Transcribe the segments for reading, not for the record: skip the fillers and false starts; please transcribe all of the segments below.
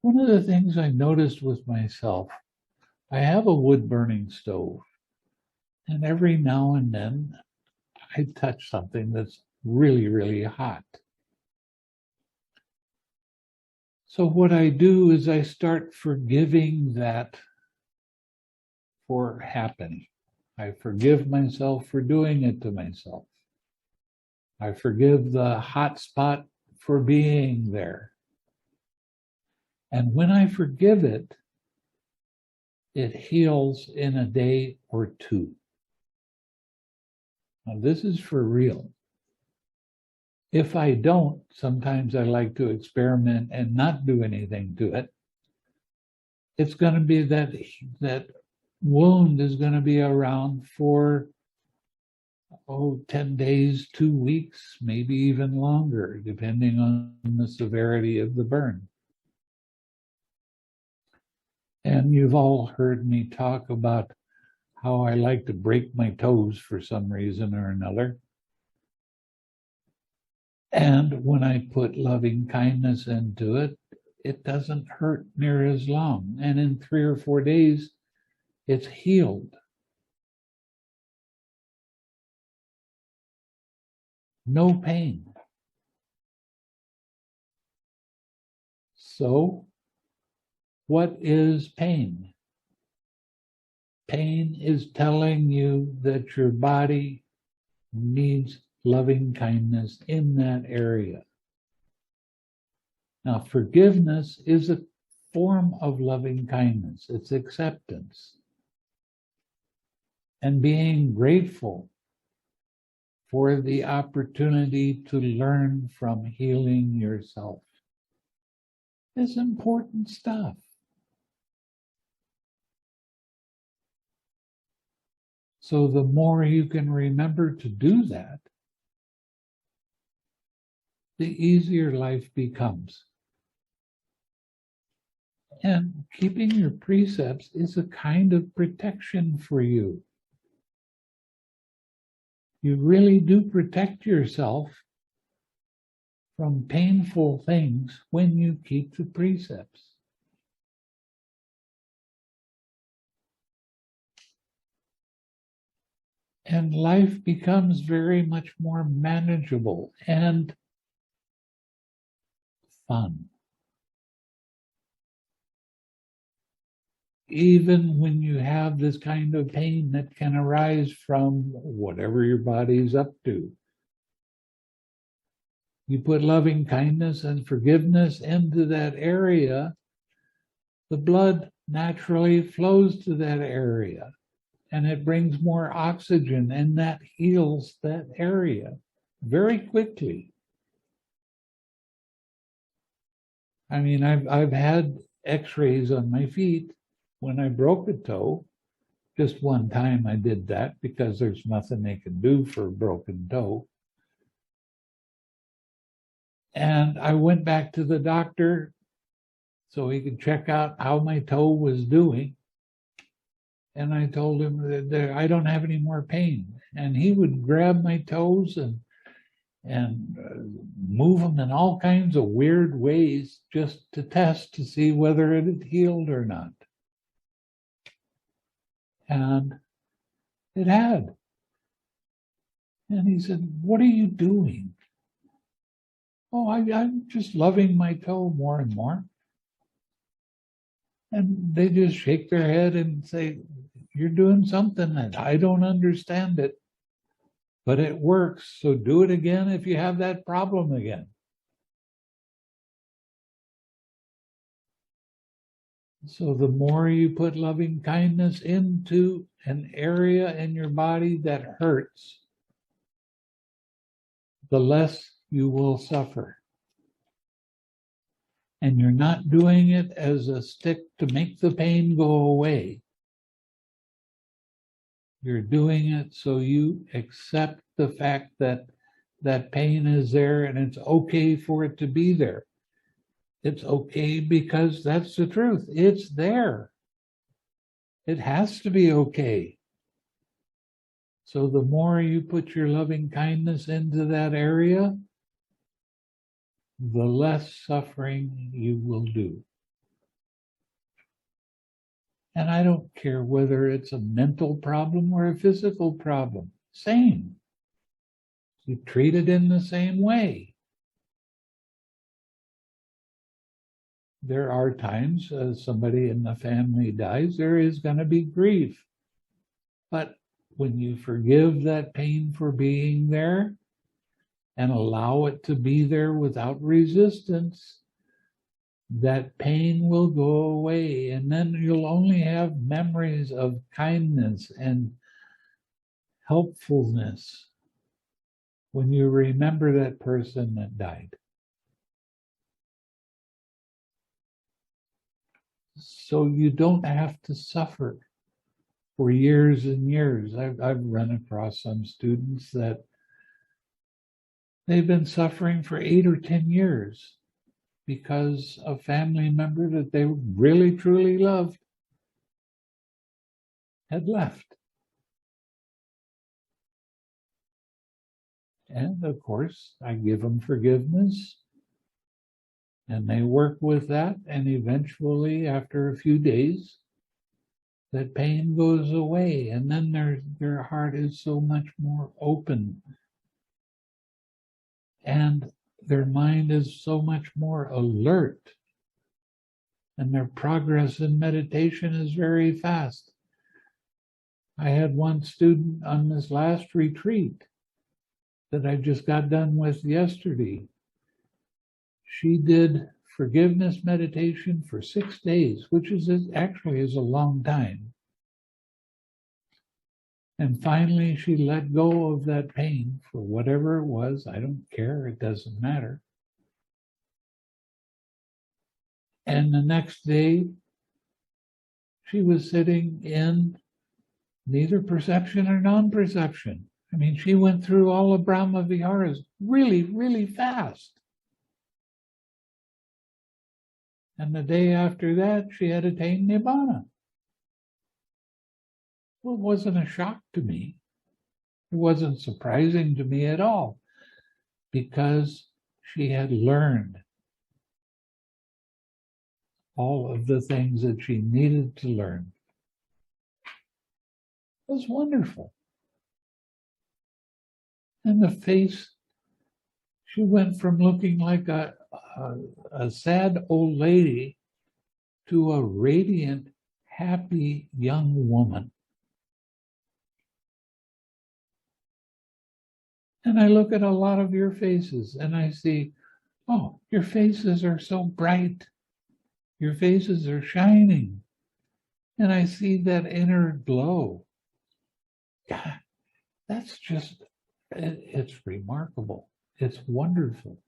One of the things I noticed with myself, I have a wood burning stove, and every now and then I touch something that's really, really hot. So what I do is I start forgiving that for happening. I forgive myself for doing it to myself. I forgive the hot spot for being there. And when I forgive it, it heals in a day or two. Now, this is for real. If I don't, sometimes I like to experiment and not do anything to it. It's going to be that wound is going to be around for 10 days, 2 weeks, maybe even longer, depending on the severity of the burn. And you've all heard me talk about how I like to break my toes for some reason or another. And when I put loving kindness into it, it doesn't hurt near as long. And in 3 or 4 days, it's healed. No pain. So, what is pain? Pain is telling you that your body needs loving kindness in that area. Now, forgiveness is a form of loving kindness. It's acceptance and being grateful for the opportunity to learn from healing yourself. It's important stuff. So the more you can remember to do that, the easier life becomes. And keeping your precepts is a kind of protection for you. You really do protect yourself from painful things when you keep the precepts. And life becomes very much more manageable and fun. Even when you have this kind of pain that can arise from whatever your body's up to. You put loving kindness and forgiveness into that area, the blood naturally flows to that area, and it brings more oxygen, and that heals that area very quickly. I mean, I've had x-rays on my feet when I broke a toe. Just one time I did that because there's nothing they can do for a broken toe. And I went back to the doctor so he could check out how my toe was doing. And I told him that I don't have any more pain. And he would grab my toes and move them in all kinds of weird ways just to test to see whether it had healed or not. And it had. And he said, "What are you doing?" "Oh, I'm just loving my toe more and more." And they just shake their head and say, "You're doing something that I don't understand it, but it works. So do it again if you have that problem again." So the more you put loving kindness into an area in your body that hurts, the less you will suffer. And you're not doing it as a stick to make the pain go away. You're doing it so you accept the fact that that pain is there and it's okay for it to be there. It's okay because that's the truth. It's there. It has to be okay. So the more you put your loving kindness into that area, the less suffering you will do. And I don't care whether it's a mental problem or a physical problem. Same. You treat it in the same way. There are times somebody in the family dies, there is going to be grief. But when you forgive that pain for being there and allow it to be there without resistance, that pain will go away. And then you'll only have memories of kindness and helpfulness when you remember that person that died. So you don't have to suffer for years and years. I've run across some students that they've been suffering for 8 or 10 years because a family member that they really, truly loved had left. And of course, I give them forgiveness, and they work with that, and eventually, after a few days, that pain goes away, and then their heart is so much more open, and their mind is so much more alert, and their progress in meditation is very fast. I had one student on this last retreat that I just got done with yesterday. She did forgiveness meditation for 6 days, which is actually a long time. And finally, she let go of that pain for whatever it was. I don't care. It doesn't matter. And the next day, she was sitting in neither perception or non-perception. I mean, she went through all of Brahma Viharas really, really fast. And the day after that, she had attained Nibbana. Well, it wasn't a shock to me. It wasn't surprising to me at all, because she had learned all of the things that she needed to learn. It was wonderful. And the face, she went from looking like a sad old lady to a radiant, happy young woman. And I look at a lot of your faces and I see, oh, your faces are so bright. Your faces are shining. And I see that inner glow. God, that's just, it's remarkable. It's wonderful.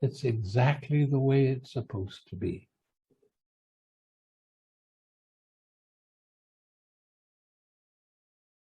It's exactly the way it's supposed to be.